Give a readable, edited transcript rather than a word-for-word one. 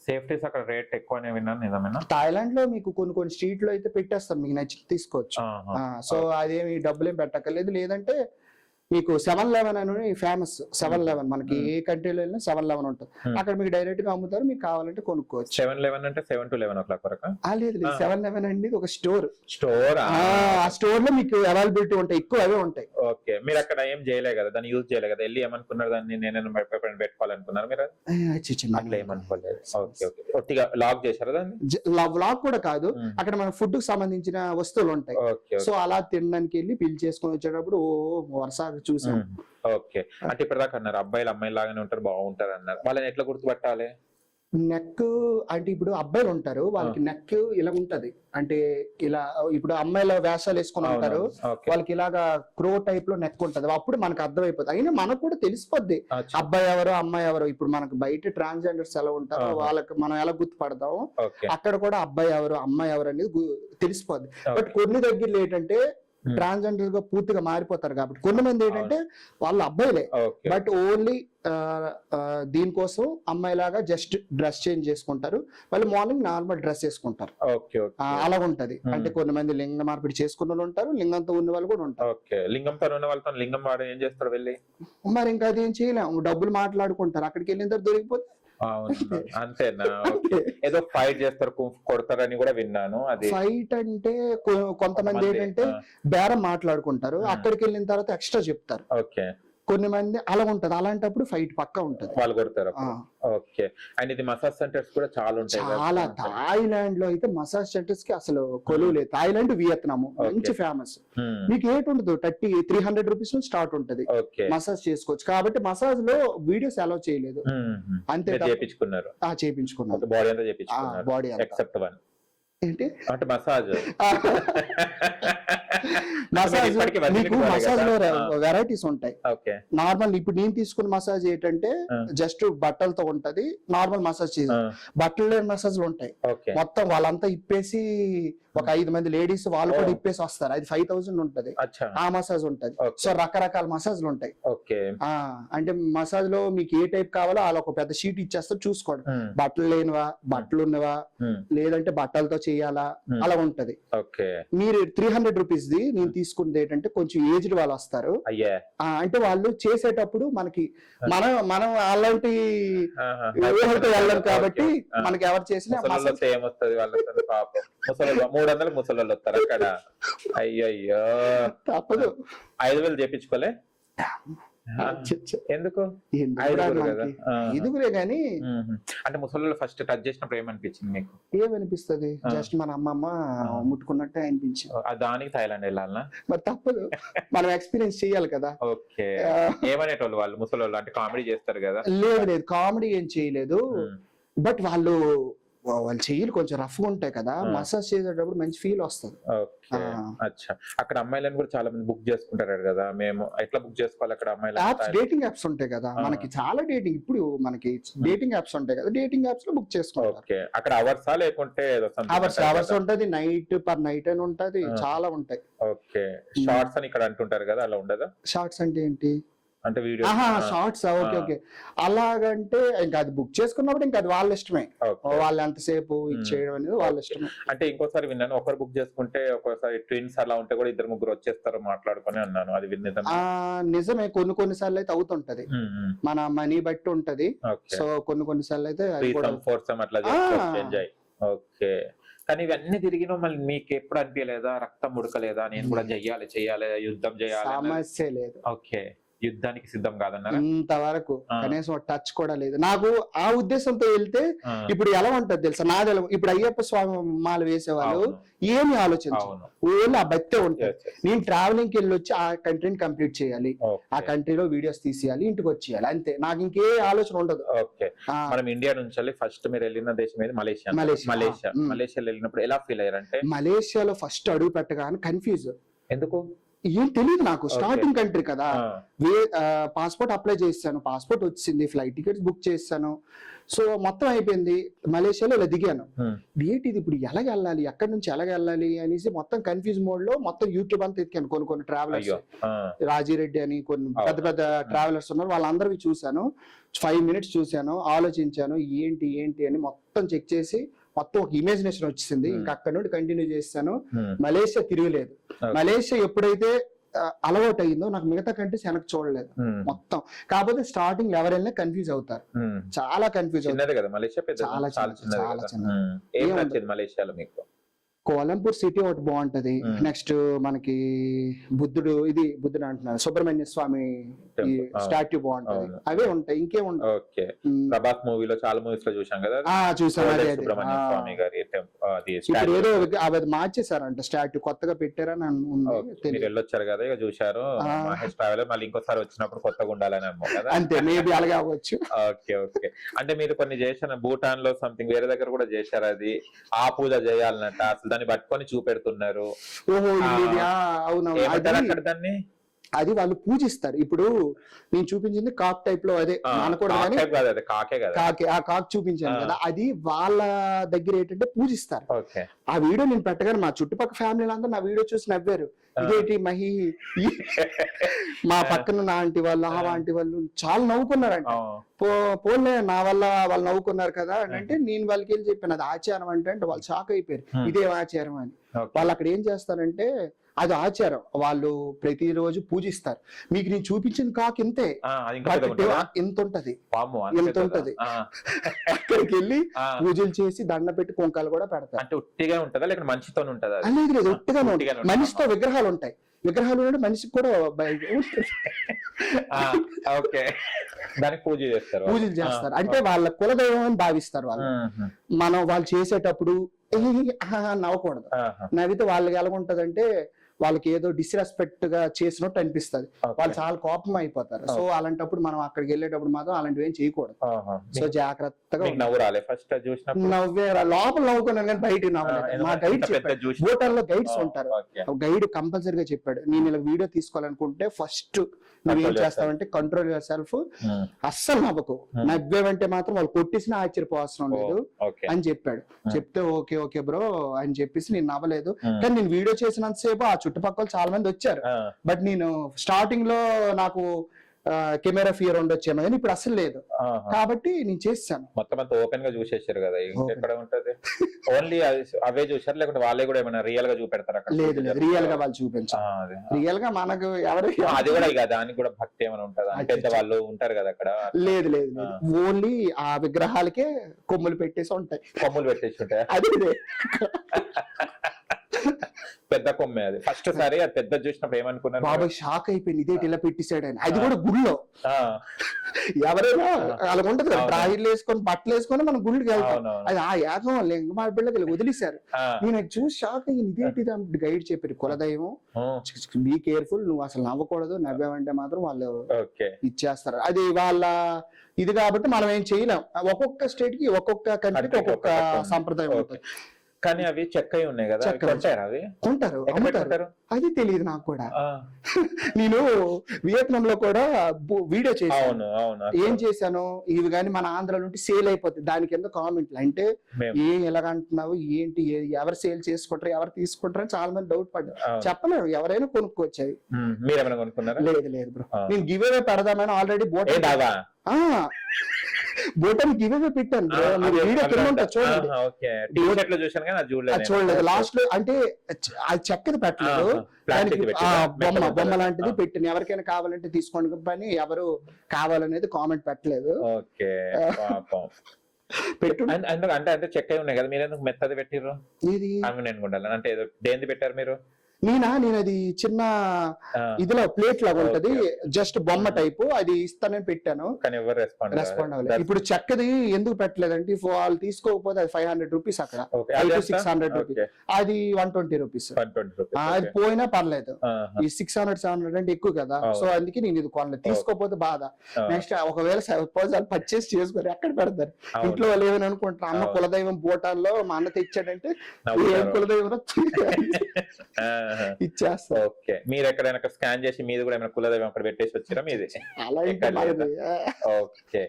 Safeties అక్కడ rate ఎక్కువనే విన్నాను, నిజమేనా? థాయిలాండ్ లో మీకు కొన్ని స్ట్రీట్ లో అయితే పెట్టేస్తారు, మీకు నచ్చి తీసుకోవచ్చు. సో అదేమి డబ్బులు ఏం పెట్టక్కర్లేదు. లేదంటే మీకు 7-Eleven అని ఫేమస్. 7-Eleven మనకి ఏ కంట్రీలో వెళ్ళినా 7-Eleven ఉంటుంది. అక్కడ మీకు డైరెక్ట్ గా అమ్ముతారు, మీకు కావాలంటే కొనుక్కోవచ్చు. 7-Eleven అంటే 7 to 11 o'clock వరకు? లేదు 7-Eleven అండి ఒక స్టోర్. ఆ స్టోర్ లో మీకు అవైలబిలిటీ ఉంటాయి, ఎక్కువ అవే ఉంటాయి. ఓకే, మీరు అక్కడ ఏం చేయలే కదా, దాన్ని యూజ్ చేయలే కదా, వెళ్ళి ఏమనుకున్నారు, దాన్ని నేను పెట్టుకోవాలనుకున్నారు మీరు? అట్లా ఏమనుకోలేదు. ఓకే ఓకే, ఒట్టిగా లాక్ చేశారా దాన్ని? లాక్ కూడా కాదు, అక్కడ మన ఫుడ్ కి సంబంధించిన వస్తువులు ఉంటాయి. సో అలా తినడానికి వెళ్ళి బిల్ చేసుకొని వచ్చేటప్పుడు వరుస చూసాం. ఓకే, అంటే ఇప్పటిదాకా అన్నారు అబ్బాయిలు అమ్మాయిలు లాగానే ఉంటారు, బాగుంటారు అన్నారు. వాళ్ళని ఎట్లా గుర్తుపట్టాలి? నెక్ అంటే ఇప్పుడు అబ్బాయిలు ఉంటారు, వాళ్ళకి నెక్ ఇలా ఉంటది, అంటే ఇలా ఇప్పుడు అమ్మాయిల వేషాలు వేసుకుని ఉంటారు, వాళ్ళకి ఇలాగా క్రో టైప్ లో నెక్ ఉంటది. అప్పుడు మనకు అర్థమైపోతుంది. అయినా మనకు కూడా తెలిసిపోద్ది అబ్బాయి ఎవరో అమ్మాయి ఎవరో. ఇప్పుడు మనకు బయట ట్రాన్స్జెండర్స్ ఎలా ఉంటారో వాళ్ళకి మనం ఎలా గుర్తుపడతామో అక్కడ కూడా అబ్బాయి ఎవరు అమ్మాయి ఎవరు అనేది తెలిసిపోద్ది. బట్ కొన్ని దగ్గరలో ఏంటంటే ట్రాన్స్జెండర్ గా పూర్తిగా మారిపోతారు కాబట్టి కొన్ని మంది ఏంటంటే వాళ్ళు అబ్బాయిలే, బట్ ఓన్లీ దీనికోసం అమ్మాయిలాగా జస్ట్ డ్రెస్ చేంజ్ చేసుకుంటారు. వాళ్ళు మార్నింగ్ నార్మల్ డ్రెస్ వేసుకుంటారు, అలా ఉంటది. అంటే కొన్ని మంది లింగ మార్పిడి చేసుకున్న వాళ్ళు ఉంటారు, లింగంతో ఉన్న వాళ్ళు కూడా ఉంటారు. లింగంతో ఉన్న వాళ్ళతో లింగం వాడు ఏం చేస్తారు వెళ్ళి? మరి ఇంకా అదేం చేయలేము, డబ్బులు మాట్లాడుకుంటారు. అక్కడికి వెళ్ళిన తర్వాత దొరికిపోతే అంతేనా? ఏదో ఫైట్ చేస్తారు, కొడతారని కూడా విన్నాను. అది ఫైట్ అంటే కొంతమంది ఏంటంటే బేరం మాట్లాడుకుంటారు, అక్కడికి వెళ్ళిన తర్వాత ఎక్స్ట్రా చెప్తారు. ఓకే, కొన్ని మంది అలా ఉంటది. అలాంటప్పుడు ఫైట్ పక్కా ఉంటది, వాళ్ళు కొడతారు. ఓకే, అండ్ ఇది మసాజ్ సెంటర్స్ కూడా చాలా ఉంటాయి. చాలా థాయిలాండ్ లో అయితే మసాజ్ సెంటర్స్ కి అసలు కొలువు లేదు. థాయిలాండ్ వియత్నాం మంచి ఫేమస్. మీకు ఏటి ఉండదు, 300 రూపీస్ నుంచి స్టార్ట్ ఉంటది, మసాజ్ చేసుకోవచ్చు. కాబట్టి మసాజ్ లో వీడియోస్ అలౌ చేయలేదు. అంతే చేయించుకున్నారు? చేయించుకున్నారు, బాడీ అంతా చేయించుకున్నారు, బాడీ ఎక్సెప్ట్ వన్ ఏంటి అంటే మసాజ్. మీకు మసాజ్ లో వెరైటీస్ ఉంటాయి. నార్మల్ ఇప్పుడు నేను తీసుకున్న మసాజ్ ఏంటంటే జస్ట్ బట్టలతో ఉంటది, నార్మల్ మసాజ్ బట్టలు లేని మసాజ్లు ఉంటాయి. మొత్తం వాళ్ళంతా ఇప్పేసి ఒక 5 మంది లేడీస్ వాళ్ళు కూడా ఇప్పేసి వస్తారు, అది 5000 ఉంటది. ఆ మసాజ్ ఉంటది. సో రకరకాల మసాజ్లు ఉంటాయి. అంటే మసాజ్ లో మీకు ఏ టైప్ కావాలో అలా ఒక పెద్ద షీట్ ఇచ్చేస్తారు, చూసుకోండి. బట్టలు లేనివా, బట్టలు ఉన్నవా, లేదంటే బట్టలతో చేయాలా, అలా ఉంటది. మీరు 300 రూపీస్ ది నేను తీసుకున్నది ఏంటంటే కొంచెం ఏజ్డ్ వాళ్ళు వస్తారు. అంటే వాళ్ళు చేసేటప్పుడు మనకి మనం అలాంటి వెళ్ళం కాబట్టి మనకి ఎవరు చేసినా 300 ముసలోళ్ళు వస్తారు అక్కడ. అయ్యయ్యో, తప్పదు. 5000 చేపించుకోలే ఎందుకు? ఇదిగురే గాని అంటే ముసలి ఫస్ట్ టచ్ చేసినప్పుడు ఏమనిపించింది మీకు? ఏమనిపిస్తుంది, జస్ట్ మన అమ్మమ్మ ముట్టుకున్నట్టే అనిపించింది. దానికి థాయిలాండ్ వెళ్ళాలనా? మరి తప్పదు, మనం ఎక్స్పీరియన్స్ చేయాలి కదా. ఓకే, ఏమనేటోళ్ళు వాళ్ళు ముసలి వాళ్ళు? అంటే కామెడీ చేస్తారు కదా? లేదు కామెడీ ఏం చేయలేదు, బట్ వాళ్ళు చెయ్యలు కొంచెం రఫ్ గా ఉంటాయి కదా, మసాజ్ చేసేటప్పుడు మంచి ఫీల్ వస్తుంది. అక్కడ అమ్మాయిలను కూడా చాలా మంది బుక్ చేసుకుంటారు కదా, మేము ఎట్లా బుక్ చేసుకోవాలి అక్కడ అమ్మాయిలు? డేటింగ్ యాప్స్ ఉంటాయి కదా మనకి, చాలా డేటింగ్ ఇప్పుడు మనకి డేటింగ్ యాప్స్ ఉంటాయి కదా, డేటింగ్ యాప్స్ లో బుక్ చేసుకుంటారు. అక్కడ అవర్సా లేకుంటే అవర్స్ ఉంటది, నైట్ పర్ నైట్ అని ఉంటది, చాలా ఉంటాయి. ఓకే, షార్ట్స్ అని ఇక్కడ అంటుంటారు కదా, అలా ఉండదా? షార్ట్స్ అంటే ఏంటి? అంటే వీడియో షార్ట్స్. ఓకే ఓకే, అలాగంటే ఇంకా అది బుక్ చేసుకున్నప్పుడు ఇంకా అది వాళ్ళ ఇష్టమే, వాళ్ళు ఎంతసేపు ఇచ్చేయడం అనేది వాళ్ళ ఇష్టమే. అంటే ఇంకోసారి విన్నాను, ఒకరు బుక్ చేసుకుంటే ఒక్కోసారి ట్విన్స్ అలా ఉంటే కూడా 2-3 వచ్చేస్తారు మాట్లాడుకొని అన్నాను, అది నిజమే. కొన్ని సార్లు అయితే అవుతుంటది, మన మనీ బట్టి ఉంటది. సో కొన్ని సార్లు అయితే అట్లా. ఓకే, కానీ ఇవన్నీ తిరిగిన మళ్ళీ మీకు ఎప్పుడు అనిపించలేదా, రక్తం ఉడకలేదా, నేను కూడా చెయ్యాలి యుద్ధం చేయాలి? సమస్య లేదు. ఓకే, యుద్ధానికి సిద్ధం కాదన్నారు ఇంతవరకు, కనీసం టచ్ కూడా లేదు నాకు. ఆ ఉద్దేశంతో వెళ్తే ఇప్పుడు ఎలా ఉంటది తెలుసా, నాది ఇప్పుడు అయ్యప్ప స్వామి మాల వేసేవాళ్ళు ఏమి ఆలోచించు, ఓన్లీ ఆ భక్తే ఉంటది. నేను ట్రావెలింగ్ కి వెళ్ళి వచ్చి ఆ కంట్రీని కంప్లీట్ చేయాలి, ఆ కంట్రీలో వీడియోస్ తీసేయాలి, ఇంటికి వచ్చేయాలి, అంతే. నాకు ఇంకే ఆలోచన ఉండదు. ఓకే, మనం ఇండియా నుంచి ఫస్ట్ మీరు వెళ్ళిన దేశం ఏది? మలేషియా వెళ్ళినప్పుడు ఎలా ఫీల్ అయ్యారంటే? మలేషియాలో ఫస్ట్ అడుగు పెట్టగానే కన్ఫ్యూజ్. ఎందుకు? ఏం తెలియదు నాకు, స్టార్టింగ్ కంట్రీ కదా. పాస్పోర్ట్ అప్లై చేశాను, పాస్పోర్ట్ వచ్చింది, ఫ్లైట్ టికెట్స్ బుక్ చేశాను, సో మొత్తం అయిపోయింది. మలేషియాలో ఇలా దిగాను. ఏంటి ఇది ఇప్పుడు ఎలాగ వెళ్ళాలి, ఎక్కడి నుంచి ఎలాగ వెళ్ళాలి అనేసి మొత్తం కన్ఫ్యూజ్ మోడ్ లో మొత్తం యూట్యూబ్ అంతా ఎత్తికాను. కొన్ని ట్రావెలర్స్, రాజిరెడ్డి అని కొన్ని పెద్ద పెద్ద ట్రావెలర్స్ ఉన్నారు, వాళ్ళందరివి చూశాను. 5 minutes చూశాను, ఆలోచించాను ఏంటి అని మొత్తం చెక్ చేసి మొత్తం ఒక ఇమాజినేషన్ వచ్చింది. ఇంకా అక్కడ నుండి కంటిన్యూ చేశాను. మలేషియా తిరగలేదు. మలేషియా ఎప్పుడైతే అలవాటు అయిందో నాకు మిగతా కంట్రీస్ వెనక్కి చూడలేదు మొత్తం. కాకపోతే స్టార్టింగ్ ఎవరైనా కన్ఫ్యూజ్ అవుతారు, చాలా కన్ఫ్యూజ్ అవుతారు. చాలా మలేషియాలో మీకు కోలంపూర్ సిటీ ఒకటి బాగుంటది. నెక్స్ట్ మనకి బుద్ధుడు అంటున్నారు, సుబ్రహ్మణ్య స్వామి స్టాట్యూ బాగుంటది. అవే ఉంటాయి, ఇంకేం ఉంటాయి. ఓకే, ప్రభాస్ మూవీలో చాలా మూవీస్ లో చూసాం కదా. చూసాను. అదే సుబ్రహ్మణ్య స్వామి గారి ఇప్పుడు ఏదో అది మార్చేసారంట, స్టాట్యూ కొత్తగా పెట్టారని మీరు వెళ్ళొచ్చారు కదా, ఇక చూసారు. మహేష్ ట్రావెలర్ మళ్ళీ ఇంకోసారి వచ్చినప్పుడు కొత్తగా ఉండాలని అన్నాం కదా. అంతే, మేబీ అలాగే అవ్వచ్చు. ఓకే. అంటే మీరు కొన్ని చేశారు, భూటాన్ లో సంథింగ్ వేరే దగ్గర కూడా చేశారు. అది ఆ పూజ చేయాలన్నట్ట, అసలు దాన్ని పట్టుకొని చూపెడుతున్నారు. ఓహో, అవునవును. దాన్ని అది వాళ్ళు పూజిస్తారు. ఇప్పుడు నేను చూపించింది కాక్ టైప్ లో, అదే అనకూడదు కాకి, ఆ కాక్ చూపించాను కదా, అది వాళ్ళ దగ్గర ఏంటంటే పూజిస్తారు. ఆ వీడియో నేను పెట్టగానే మా చుట్టుపక్కల ఫ్యామిలీ అందరూ నా వీడియో చూసి నవ్వారు. ఇదేంటి మహి, మా పక్కన నా ఆంటీ వాళ్ళు, ఆ ఆంటీ వాళ్ళు చాలా నవ్వుకున్నారంట. పోలే నా వల్ల వాళ్ళు నవ్వుకున్నారు కదా అంటే నేను వాళ్ళకి వెళ్ళి చెప్పాను అది ఆచారం అంటే వాళ్ళు షాక్ అయిపోయారు, ఇదే ఆచారం అని. వాళ్ళు అక్కడ ఏం చేస్తారంటే అది ఆచారం, వాళ్ళు ప్రతిరోజు పూజిస్తారు. మీకు నేను చూపించిన కాకి ఇంతే, ఇంత ఉంటది. అక్కడికి వెళ్ళి పూజలు చేసి దండ పెట్టి కుంకాలు కూడా పెడతారు. అంటే ఉట్టిగా ఉంటుందా లేక మనిషితో ఉంటుందా? లేదు, ఉట్టిగానే ఉంటాయి. మనిషితో విగ్రహాలు ఉంటాయి, విగ్రహాలు ఉంటే మనిషికి కూడా దానికి పూజలు చేస్తారు. అంటే వాళ్ళ కులదైవం అని భావిస్తారు వాళ్ళు. వాళ్ళు చేసేటప్పుడు నవ్వకూడదు. నవ్వితే వాళ్ళకి ఎలాగుంటదంటే వాళ్ళకి ఏదో డిస్రెస్పెక్ట్ గా చేసినట్టు అనిపిస్తుంది, వాళ్ళు చాలా కోపం అయిపోతారు. సో అలాంటప్పుడు మనం అక్కడికి వెళ్ళేటప్పుడు మాత్రం అలాంటివి ఏం చేయకూడదు. సో జాగ్రత్తగా నవ్వే లోపల నవ్వుకున్నాను కానీ బయట నవ్వలేదు. మా గైడ్ చెప్పాడు, హోటల్లో గైడ్స్ ఉంటారు, గైడ్ కంపల్సరీగా చెప్పాడు, నేను ఇలా వీడియో తీసుకోవాలనుకుంటే ఫస్ట్ నువ్వు ఏం చేస్తావంటే కంట్రోల్ యువర్ సెల్ఫ్, అస్సలు నవ్వకు. నవ్వేవంటే మాత్రం వాళ్ళు కొట్టేసినా ఆశ్చర్యపోవసరం లేదు అని చెప్పాడు. చెప్తే ఓకే బ్రో అని చెప్పేసి నేను నవ్వలేదు. కానీ నేను వీడియో చేసినంత సేపు ఆ చుట్టుపక్కల చాలా మంది వచ్చారు. బట్ నేను స్టార్టింగ్ లో నాకు కెమెరా ఫియర్ ఉండొచ్చేమో కానీ ఇప్పుడు అసలు లేదు, కాబట్టి నేను చేశాను. మొత్తం అంతా ఓపెన్ గా చూసేసారు కదా, ఇంకెక్కడ ఉంటది? ఓన్లీ అవే చూసారు లేకుంటే వాళ్ళే కూడా ఏమైనా రియల్ గా చూపెడతారు? లేదు, రియల్ గా వాళ్ళు చూపించారు. రియల్ గా మనకు ఎవరు అది కూడా ఇక దానికి కూడా భక్తి ఏమైనా ఉంటదా? అంటే వాళ్ళు ఉంటారు కదా అక్కడ? లేదు, ఓన్లీ ఆ విగ్రహాలకే కొమ్ములు పెట్టేసి ఉంటాయి. కొమ్ములు పెట్టేసి ఉంటాయి, అది పెద్ద కొమ్మే. అది ఫస్ట్ సారి అది పెద్ద చూసినప్పుడు ఏమనుకున్నారు? బాబాయ్ షాక్ అయిపోయింది, ఇదేంటి ఇలా పెట్టేశాడు అని. అది కూడా గుళ్ళో. ఎవరైనా అలా ఉంటది కదా, డ్రాయిర్లు వేసుకొని బట్టలు వేసుకొని మనం గుళ్ళకి వెళ్తాం. అది ఆ యాగం మా పిల్లకి వదిలేశారు. నేను అది చూసి షాక్ అయ్యింది, ఇదేంటి గైడ్ చెప్పారు కులదైవం, బీ కేర్ఫుల్, నువ్వు అసలు నవ్వకూడదు, నవ్వామంటే మాత్రం వాళ్ళు ఇచ్చేస్తారు. అది వాళ్ళ ఇది కాబట్టి మనం ఏం చేయలేం. ఒక్కొక్క స్టేట్ కి ఒక్కొక్క కంట్రీకి ఒక్కొక్క సంప్రదాయం ఉంటుంది. కానీ అవి చెక్ అయి ఉన్నాయి కదా, అవి కొంటారు, అమ్ముతారు. అది తెలియదు నాకు కూడా. నేను వియత్నాం లో కూడా వీడియో చేశాను. ఏం చేశాను, ఇవి కానీ మన ఆంధ్ర నుండి సేల్ అయిపోతుంది, దాని కింద కామెంట్లు అంటే ఎలాగంటున్నావు ఏంటి, ఎవరు సేల్ చేసుకుంటారు, ఎవరు తీసుకుంటారు అని చాలా మంది డౌట్ పడ్డారు. చెప్పలేరు, ఎవరైనా కొనుక్కొచ్చాయి. మీరేమైనా కొనుక్కున్నారా? లేదు బ్రో, నేను గివ్ అవే పెడదామని ఆల్రెడీ బోటన్ గివ్ అవే పెట్టాను. చూడలేదు లాస్ట్ లో, అంటే అది చెక్కది పెట్టలేదు, బొమ్మ లాంటిది పెట్టిన. ఎవరికైనా కావాలంటే తీసుకోండి పని, ఎవరు కావాలనేది కామెంట్ పెట్టలేదు. పెట్టు అంటే చెక్క ఉన్నాయి కదా, మీరు ఎందుకు మెత్తది పెట్టిర్రు? అంటే దేని పెట్టారు మీరు? నేను అది చిన్న ఇదిలో ప్లేట్ లాగా ఉంటది, జస్ట్ బొమ్మ టైపు, అది ఇస్తానని పెట్టాను. రెస్పాండ్ అవ్వలేదు. ఇప్పుడు చెక్కది ఎందుకు పెట్టలేదంటే వాళ్ళు తీసుకోకపోతే అది 500 రూపీస్, అక్కడ 600 రూపీస్, అది 120 రూపీస్. అది పోయినా పర్లేదు, ఈ 600-700 అంటే ఎక్కువ కదా. సో అందుకే నేను ఇది కొనలేదు, తీసుకోకపోతే బాధ. నెక్స్ట్ ఒకవేళ సపోజ్ వాళ్ళు పర్చేస్ చేసుకోరు, ఎక్కడ పెడతారు? ఇంట్లో వాళ్ళు ఏమని అనుకుంటారు, అమ్మ కులదైవం భూటాన్లో మా అన్న తెచ్చాడంటే ఏం కులదైవం ఇచ్చేస్తా. ఓకే, మీరు ఎక్కడైనా స్కాన్ చేసి మీది కూడా ఏమైనా కులదైవం అక్కడ పెట్టేసి వచ్చారా మీది? అలా ఎక్కడ లేదా? ఓకే.